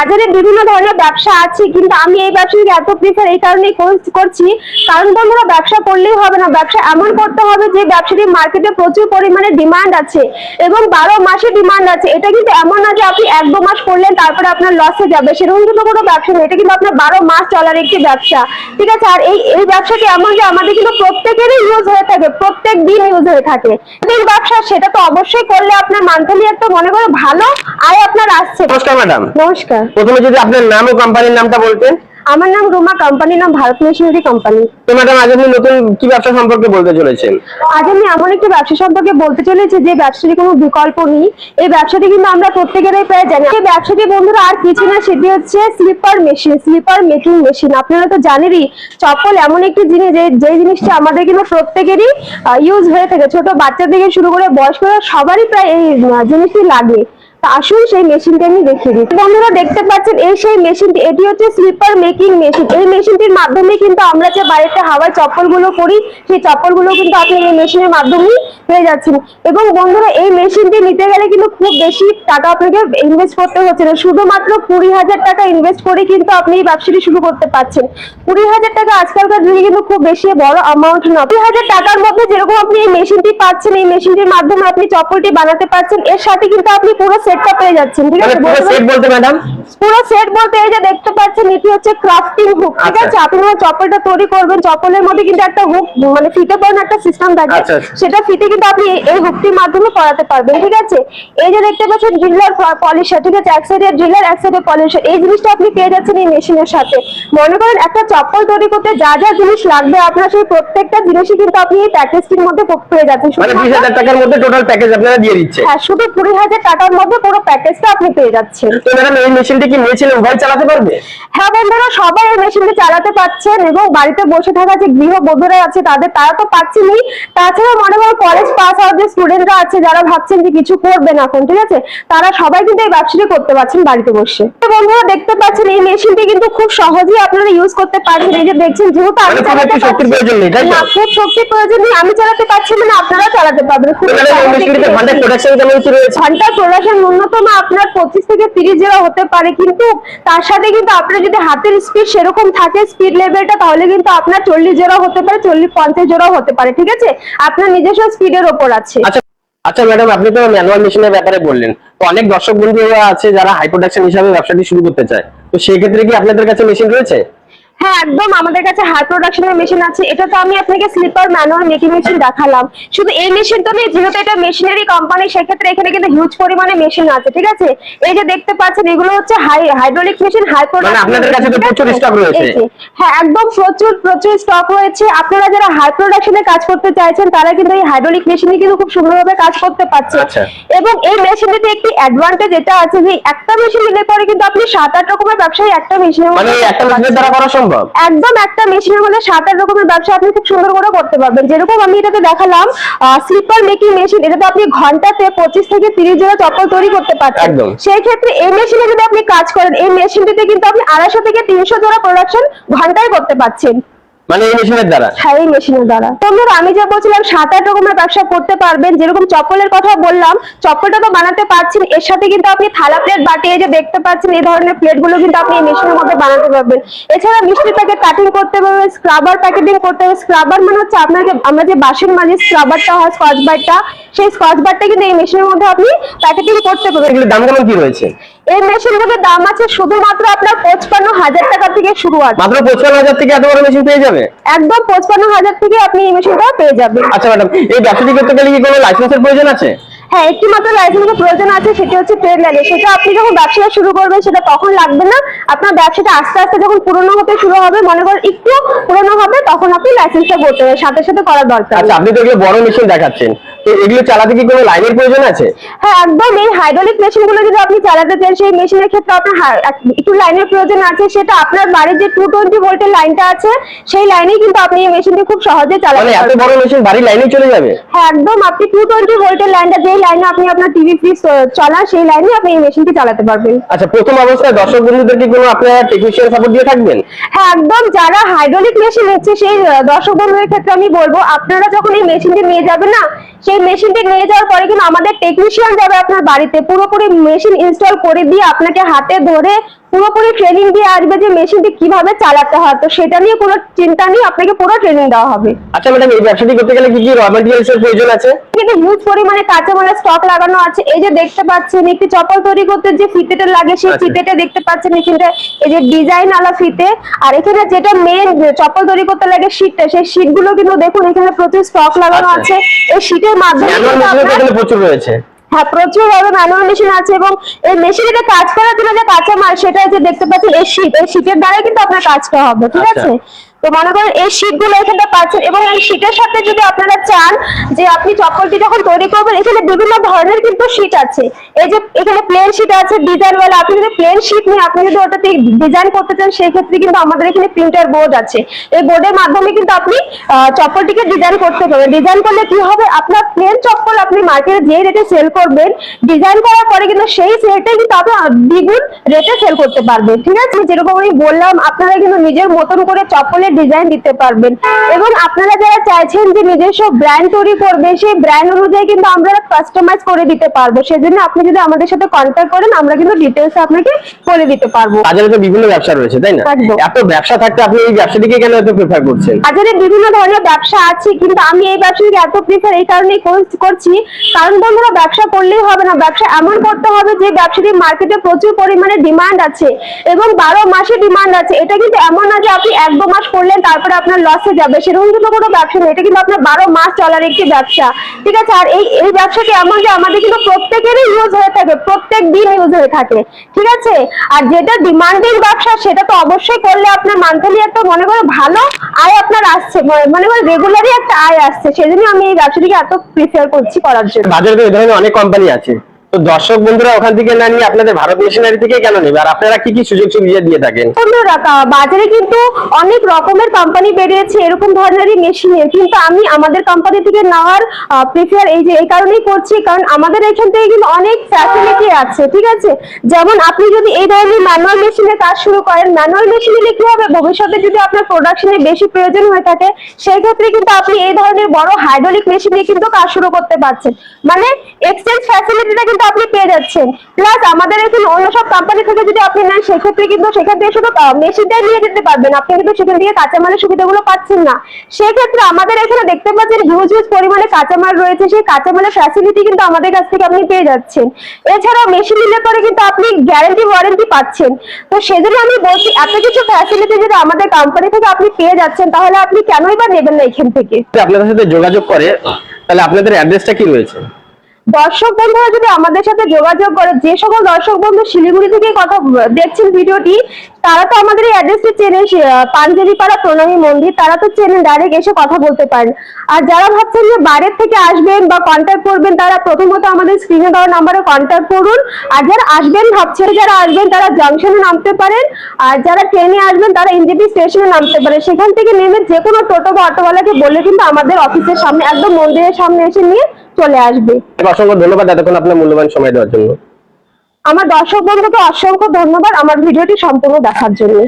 বাজারে বিভিন্ন ধরনের ব্যবসা আছে, কিন্তু আমি এই ব্যবসাকে এত প্রিফার এই কারণেই করছি, কারণ বন্ধুরা ব্যবসা করলেই হবে না, ব্যবসা এমন করতে হবে যে ব্যবসাটি মার্কেটে প্রচুর পরিমাণে ডিমান্ড আছে এবং 12 মাসে ডিমান্ড আছে। এটা কিন্তু এমন না যে আপনি 1-2 মাস করলেন তারপরে আপনার লসে যাবে, সেরকম কিন্তু কোনো ব্যবসা নেই। এটা কিন্তু আপনার 12 মাস চলার একটি ব্যবসা, ঠিক আছে। আর এই ব্যবসাটি এমন যে আমাদের কিন্তু প্রত্যেকেরই ইউজ হয়ে থাকে, প্রত্যেক দিন ইউজ হয়ে থাকে। এই ব্যবসা সেটা তো অবশ্যই করলে আপনার মান্থলি একটা মনে করে ভালো আয় আপনার আসছে। নমস্কার ম্যাডাম। নমস্কার। প্রথমে যদি আপনার নাম ও কোম্পানির নামটা বলতেন। আমার নাম রুমা, কোম্পানির নাম ভারত মেশিনারি কোম্পানি। তো ম্যাডাম, আজ আপনি নতুন কি ব্যবসা সম্পর্কে বলতে চলেছেন? আজ আমি এমন একটি ব্যবসা সম্পর্কে বলতে চলেছি যে ব্যবসাটি কোনো বিকল্প নেই। এই ব্যবসাটি কিন্তু আমরা প্রত্যেকেরই প্রায় জানি। এই ব্যবসাটি বন্ধুরা আর কিছু না, সেটি হচ্ছে slipper machine, slipper making machine. আপনারা তো জানেনই চপ্পল এমন একটি জিনিস যে জিনিসটা আমাদের কিন্তু প্রত্যেকেরই ইউজ হয়ে থাকে, ছোট বাচ্চা থেকে শুরু করে বয়স্করা সবারই প্রায় এই জিনিসটি লাগে। আসুন সেই মেশিনটি আমি দেখিয়ে দিই। বন্ধুরা দেখতে পাচ্ছেন এই সেই মেশিনটি, এটি হচ্ছে স্লিপার মেকিং মেশিন। এই মেশিনটির মাধ্যমে কিন্তু আমরা যে বাড়িতে হাওয়ায় চপ্পলগুলো পরি, সেই চপ্পলগুলো কিন্তু আপনি এই মেশিনের মাধ্যমেই পেয়ে যাচ্ছেন। এবং বন্ধুরা এই মেশিনটি নিতে গেলে কিন্তু খুব বেশি টাকা আপনাকে ইনভেস্ট করতে হচ্ছে না, শুধুমাত্র 20,000 টাকা ইনভেস্ট করে কিন্তু আপনি এই ব্যবসাটি শুরু করতে পারছেন। 20,000 টাকা আজকালকার যুগে কিন্তু খুব বেশি বড় অ্যামাউন্ট না। 20,000 টাকার মধ্যে যেরকম আপনি এই মেশিনটি পাচ্ছেন, এই মেশিনটির মাধ্যমে আপনি চপ্পলটি বানাতে পারছেন, এর সাথে কিন্তু আপনি পুরো সেটটা পেয়ে যাচ্ছেন, ঠিক আছে। পুরো সেট বলতে ম্যাডাম? পুরো সেট বলতে এই যে দেখতে পাচ্ছেন এটি হচ্ছে ক্রাফটিং হুক, ঠিক আছে। আপনি যখন চপ্পলটা তৈরি করবেন, চপ্পলের মধ্যে কিন্তু একটা হুক মানে ফিতে পড়ানোর একটা সিস্টেম থাকে, সেটা ফিতে কিন্তু আপনি এই হুকটির মাধ্যমে পরাতে পারবেন, ঠিক আছে। এই যে দেখতে পাচ্ছেন ড্রিলার পলিশার, ঠিক আছে, এক সাইডে ড্রিলার এক সাইডে পলিশার, এই জিনিসটা আপনি পেয়ে যাচ্ছেন এই মেশিনের সাথে। মনে করেন একটা চপ্পল তৈরি করতে যা যা জিনিস লাগবে আপনার, সেই প্রত্যেকটা জিনিসই কিন্তু আপনি এই প্যাকেজটির মধ্যে পেয়ে যাচ্ছেন। মানে 20,000 টাকার মধ্যে টোটাল প্যাকেজ আপনারা দিয়ে দিচ্ছেন? হ্যাঁ, শুধু 20,000 টাকার মধ্যে পুরো প্যাকেজটা আপনি পেয়ে যাচ্ছেন। তো ম্যাডাম, এই মেশিনটি কি মেয়ে ছেলে উভয় চালাতে পারবে? হ্যাঁ বন্ধুরা, সবাই এই মেশিনটি চালাতে পারছেন এবং বাড়িতে বসে থাকা যে গৃহবধূরা আছে তারা তো পাচ্ছেনই, তাছাড়া মনে হয় কলেজ পাস আউট যে স্টুডেন্টরা আছে যারা ভাবছেন যে কিছু করবেন এখন, ঠিক আছে, তারা সবাই কিন্তু এই ব্যবসাটি করতে পারছেন বাড়িতে বসে। বন্ধুরা দেখতে পাচ্ছেন এই মেশিনটি কিন্তু খুব সহজেই আপনারা ইউজ করতে পারছেন। এই যে দেখছেন, যেহেতু আমি চালাতে শক্তির প্রয়োজন নেই, তাই না? খুব শক্তির প্রয়োজন নেই, আমি চালাতে পারছি মানে আপনারা চালাতে পারবেন। ঘন্টার প্রোডাকশন কেমন কি রয়েছে? ঘন্টার প্রোডাকশন ন্যূনতম আপনার 25 থেকে 30 জোড়া হতে পারে, কিন্তু তার সাথে কিন্তু আপনার যদি হাতের স্পিড সেরকম থাকে, স্পিড লেভেলটা, তাহলে কিন্তু আপনার 40 জোড়া হতে পারে, 40-50 জোড়া হতে পারে, ঠিক আছে। আপনার নিজস্ব স্পিডের উপর আছে। আচ্ছা ম্যাডাম, আপনি তো ম্যানুয়াল মেশিনের ব্যাপারে বললেন, তো অনেক দর্শক বন্ধুরা আছে যারা হাই প্রোডাকশন হিসাবে ব্যবসাটি শুরু করতে চায়, তো সেই ক্ষেত্রে কি আপনাদের কাছে মেশিন রয়েছে? হ্যাঁ একদম, আমাদের কাছে হাই প্রোডাকশনের মেশিন আছে। এটা তো আমি আপনাকে স্লিপার ম্যানুয়াল মেকিং মেশিন দেখালাম, শুধু এই মেশিন তো নেই, যেহেতু এটা মেশিনারি কোম্পানি সেক্ষেত্রে এখানে কিন্তু হিউজ পরিমাণে মেশিন আছে, ঠিক আছে। এই যে দেখতে পাচ্ছেন এগুলো হচ্ছে হাইড্রোলিক মেশিন, হাই প্রোডাকশন। আপনাদের কাছে তো প্রচুর স্টক রয়েছে? হ্যাঁ একদম, প্রচুর স্টক রয়েছে। আপনারা যারা হাই প্রোডাকশনে কাজ করতে চাইছেন তারা কিন্তু এই হাইড্রোলিক মেশিনে কিন্তু খুব সুন্দরভাবে কাজ করতে পারছে। এবং এই মেশিনটিতে একটি অ্যাডভান্টেজ এটা আছে যে একটা মেশিন নিলে পরে কিন্তু আপনি 7-8 রকমের ব্যবসায়ী একটা মেশিনের মানে একটা মেশিনের দ্বারা করা সম্ভব? একদম, একটা মেশিনের মধ্যে 7-8 রকমের ব্যবসা আপনি খুব সুন্দর করে করতে পারবেন। যেরকম আমি এটাতে দেখালাম স্লিপার মেকিং মেশিন, এটাতে আপনি ঘন্টাতে 25 থেকে 30 জোড়া চপ্পল তৈরি করতে পারছেন। সেই ক্ষেত্রে এই মেশিনে যদি আপনি কাজ করেন, এই মেশিনটিতে কিন্তু আপনি 250 থেকে 300 জোড়া প্রোডাকশন ঘন্টায় করতে পারছেন, মানে এই মেশিনের দ্বারা? হ্যাঁ, এই মেশিনের দ্বারা। বন্ধুরা আমি যা বলছিলাম 7-8 রকমের ব্যবসা করতে পারবেন। যেরকম চপ্পলের কথা বললাম, চপ্পলটা তো বানাতে পারছেন, এর সাথে কিন্তু আপনি থালা প্লেট, বাটি, এই যে দেখতে পাচ্ছেন এই ধরনের প্লেট গুলো কিন্তু আপনি এই মেশিনের মধ্যে বানাতে পারবেন। এছাড়া মিষ্টি প্যাকেট কাটিং করতে পারবেন, স্ক্রাবার প্যাকেটিং করতে পারবেন। স্ক্রাবার মানে হচ্ছে আপনাকে আমরা যে বাসন মাজি স্ক্রাবারটা হয়, স্কচ বাইটটা, সেই স্কচ বাইটটা কিন্তু এই মেশিনের মধ্যে আপনি প্যাকেটিং করতে পারবেন। এগুলোর দাম কেমন কি রয়েছে? এই মেশিনগুলোর দাম আছে শুধুমাত্র আপনার 55,000 টাকা থেকে শুরু আছে। মাত্র 55,000 থেকে এত বড় মেশিন পেয়ে যাবে? একদম 55,000 থেকে আপনি এই মেশিনটা পেয়ে যাবেন। আচ্ছা ম্যাডাম, এই ব্যবসাটি করতে গেলে কি কোনো লাইসেন্সের প্রয়োজন আছে? হ্যাঁ, একটি মাত্র লাইসেন্সের প্রয়োজন আছে, সেটা হচ্ছে ট্রেড লাইসেন্স। সেটা আপনি যখন ব্যবসা শুরু করবেন সেটা তখন লাগবে না, আপনার ব্যবসাটা আস্তে আস্তে যখন পুরনো হতে শুরু হবে, মনে করেন একটু পুরনো হবে, তখন আপনি লাইসেন্সটা করতে হবে, সাথে সাথে করা দরকার। আচ্ছা, আপনি তো এগুলো বড় মেশিন দেখাচ্ছেন, তো এগুলো চালাতে কি কোনো লাইনের প্রয়োজন আছে? হ্যাঁ একদম, এই হাইড্রোলিক মেশিনগুলো যদি আপনি চালাতে চান, সেই মেশিনের ক্ষেত্রে আপনার একটু লাইনের প্রয়োজন আছে। সেটা আপনার বাড়ির যে 220 ভোল্টের লাইনটা আছে, সেই লাইনেই কিন্তু আপনি এই মেশিনটি খুব সহজে চালাতে পারবেন। এত বড় মেশিন বাড়ির লাইনেই চলে যাবে? হ্যাঁ একদম, আপনি 220 ভোল্টের লাইনটা, যে লাইনে আপনি আপনার টিভি ফ্রিজ চলান, সেই লাইনে আপনি এই মেশিনটি চালাতে পারবেন। আচ্ছা, প্রথম অবস্থায় দর্শক বন্ধুদের কি কোনো আপনারা টেকনিশিয়ান সাপোর্ট দিয়ে থাকবেন? হ্যাঁ একদম, যারা হাইড্রোলিক মেশিন নিচ্ছে সেই দর্শক বন্ধুদের ক্ষেত্রে আমি বলবো, আপনারা যখন এই মেশিনটি নিয়ে যাবেন না, সেই মেশিনটি নিয়ে যাওয়ার পরে কিন্তু আমাদের টেকনিশিয়ান যাবে আপনার বাড়িতে, পুরোপুরি মেশিন ইনস্টল করে দিয়ে আপনাকে হাতে ধরে পুরোপুরি ট্রেনিং দিয়ে আসবে যে মেশিনটি কিভাবে চালাতে হয়, তো সেটা নিয়ে কোনো চিন্তা নেই, আপনাকে পুরো ট্রেনিং দেওয়া হবে। আচ্ছা ম্যাডাম, এই ব্যবসাটি করতে গেলে কি কি র ম্যাটেরিয়ালস এর প্রয়োজন আছে? কিন্তু হিউজ পরিমাণে কাঁচামালের স্টক লাগানো আছে। এই যে দেখতে পাচ্ছেন একটি চপ্পল তৈরি করতে যে ফিতেটা লাগে সেই আচ্ছা। ফিতেটা দেখতে পাচ্ছেন এখানে, এই যে ডিজাইন আলা ফিতে। আর এখানে যেটা মেন চপ্পল তৈরি করতে লাগে শীটটা, সেই শীট গুলো কিন্তু দেখুন এখানে প্রচুর স্টক লাগানো আচ্ছা। আছে। এই শীটের মাধ্যমে ম্যানুয়াল কিন্তু মেশিনও তো আপনার- এখানে প্রচুর রয়েছে। হ্যাঁ, প্রচুর ভাবে ম্যানুয়াল মেশিন আছে এবং এই মেশিনে কাজ করার জন্য যে কাঁচামাল সেটা যে দেখতে পাচ্ছেন এই শীটের দ্বারাই কিন্তু আপনার কাজটা হবে, ঠিক আচ্ছা। আছে? তো মনে করেন এই শীট গুলো এখানে পাচ্ছেন এবং এই শীটের সাথে যদি আপনারা চান যে আপনি চপ্পলটি যখন তৈরি করবেন, এখানে বিভিন্ন ধরনের কিন্তু শীট আছে। এই যে এখানে প্লেন শীট আছে ডিজাইন ওয়ালা, আপনি যদি প্লেন শীট নিয়ে আপনি যদি ওটাতে ডিজাইন করতে চান সেই ক্ষেত্রে কিন্তু আমাদের এখানে প্রিন্টার বোর্ড আছে। এই বোর্ডের মাধ্যমে কিন্তু আপনি চপ্পলটিকে ডিজাইন করতে পারবেন। ডিজাইন করলে কি হবে, আপনার প্লেন চপ্পল আপনি মার্কেটে যে রেটে সেল করবেন, ডিজাইন করার পরে কিন্তু সেই রেটে কিন্তু আপনি দ্বিগুণ রেটে সেল করতে পারবেন, ঠিক আছে? যেরকম আমি বললাম, আপনারা কিন্তু নিজের মতন করে চপ্পলের ডিজাইন দিতে পারবেন এবং আপনারা যারা চাইছেন যে নিজস্ব ব্র্যান্ড তৈরি করবেন, সেই ব্র্যান্ড অনুযায়ী কিন্তু আমরা কাস্টমাইজ করে দিতে পারবো। সেজন্য আপনি যদি আমাদের সাথে কন্ট্যাক্ট করেন, আমরা কিন্তু ডিটেইলস আপনাকে বলে দিতে পারবো। বাজারে তো বিভিন্ন ব্যবসা রয়েছে, তাই না? একদম। এত ব্যবসা থাকতে আপনি এই ব্যবসাটিকে কেন এত প্রেফার করছেন? বাজারে বিভিন্ন ধরনের ব্যবসা আছে, কিন্তু আমি এই ব্যবসাটিকে এত প্রিফার এই কারণেই করছি, কারণ বন্ধুরা ব্যবসা করলেই হবে না, ব্যবসা এমন করতে হবে যে ব্যবসাটি মার্কেটে প্রচুর পরিমাণে ডিমান্ড আছে এবং 12 মাসে ডিমান্ড আছে। এটা কিন্তু এমন না যে আপনি 1-2 মাস করলেন তারপরে আপনার লসে যাবে, সেরকম কিন্তু কোনো ব্যবসা নেই। এটা কিন্তু আপনার 12 মাস চলার একটি ব্যবসা, ঠিক আছে? আর এই ব্যবসাটি এমন যে আমাদের কিন্তু প্রত্যেকেরই ইউজ হয়ে থাকে, প্রত্যেক দিন ইউজ হয়ে থাকে, ঠিক আছে? আর যেটা ডিমান্ডিং ব্যবসা সেটা তো অবশ্যই করলে আপনার মান্থলি একটা মনে করে ভালো আয় আপনার আসছে, মনে করে রেগুলারই একটা আয় আসছে। সেজন্য আমি এই ব্যবসাটিকে এত প্রিফার করছি করার জন্য। বাজারে তো এই ধরনের অনেক কোম্পানি আছে, তো দর্শক বন্ধুরা ওখান থেকে না নিয়ে আপনাদের ভারত মেশিনারি থেকে কেন নেবে? আর আপনারা কি কি সুযোগ সুবিধা দিয়ে থাকেন? বন্ধুরা, বাজারে কিন্তু অনেক রকমের কোম্পানি বেরিয়েছে এরকম ধরনেরই মেশিনের, কিন্তু আমি আমাদের কোম্পানি থেকে নেওয়ার প্রিফার এই কারণেই করছি, কারণ আমাদের এখান থেকে কিন্তু অনেক ফ্যাসিলিটি আছে, ঠিক আছে? যেমন আপনি যদি এই ধরনের ম্যানুয়াল মেশিনের কাজ শুরু করেন, ম্যানুয়াল মেশিন নিলে কি হবে, ভবিষ্যতে যদি আপনার প্রোডাকশনে বেশি প্রয়োজন হয়ে থাকে সেই ক্ষেত্রে কিন্তু আপনি এই ধরনের বড় হাইড্রোলিক মেশিন দিয়ে কিন্তু কাজ শুরু করতে পারছেন, মানে এক্সচেঞ্জ ফ্যাসিলিটিটা কিন্তু আপনি পেয়ে যাচ্ছেন। প্লাস আমাদের এখানে অন্য সব কোম্পানি থেকে যদি আপনি নেন সেক্ষেত্রে কিন্তু সেখান থেকে শুধু মেশিনটাই নিয়ে যেতে পারবেন, আপনি কিন্তু সেখান থেকে কাঁচামালের সুবিধাগুলো পাচ্ছেন না। সেক্ষেত্রে আমাদের এখানে দেখতে পাচ্ছেন হিউজ পরিমাণে কাঁচামাল রয়েছে, সেই কাঁচামালের ফ্যাসিলিটি কিন্তু আমাদের কাছ থেকে আপনি পেয়ে যাচ্ছেন। এছাড়াও মেশিন নিলে পরে কিন্তু আপনি গ্যারান্টি ওয়ারেন্টি পাচ্ছেন। তো সেজন্য আমি বলছি, এত কিছু ফ্যাসিলিটি যদি আমাদের কোম্পানি থেকে আপনি পেয়ে যাচ্ছেন তাহলে আপনি কেনই বা নেবেন না এখান থেকে। আপনাদের সাথে যোগাযোগ করে, তাহলে আপনাদের অ্যাড্রেসটা কি রয়েছে? দর্শক বন্ধুরা যদি আমাদের সাথে যোগাযোগ করে, যে সকল দর্শক বন্ধু শিলিগুড়ি থেকে কথা দেখছেন ভিডিওটি, তারা তো আমাদের এই অ্যাড্রেসটি চেনে, পাঞ্জাবিপাড়া প্রণামী মন্দির, তারা তো চেনেন, ডাইরেক্ট এসে কথা বলতে পারেন। আর যারা ভাবছেন যে বাইরের থেকে আসবেন বা কন্ট্যাক্ট করবেন, তারা প্রথমত আমাদের স্ক্রিনে দেওয়া নাম্বারে কন্ট্যাক্ট করুন। আর যারা আসবেন ভাবছেন, যারা আসবেন তারা জংশনে নামতে পারেন, আর যারা ট্রেনে আসবেন তারা এনজেপি স্টেশনে নামতে পারেন। সেখান থেকে নেমে যে কোনো টোটো বা অটোওয়ালাকে বলে কিন্তু আমাদের অফিসের সামনে, একদম মন্দিরের সামনে এসে নিয়ে চলে আসবে। অসংখ্য ধন্যবাদ এতক্ষণ আপনার মূল্যবান সময় দেওয়ার জন্য। আমার দর্শক বন্ধুকে অসংখ্য ধন্যবাদ আমার ভিডিওটি সম্পূর্ণ দেখার জন্য।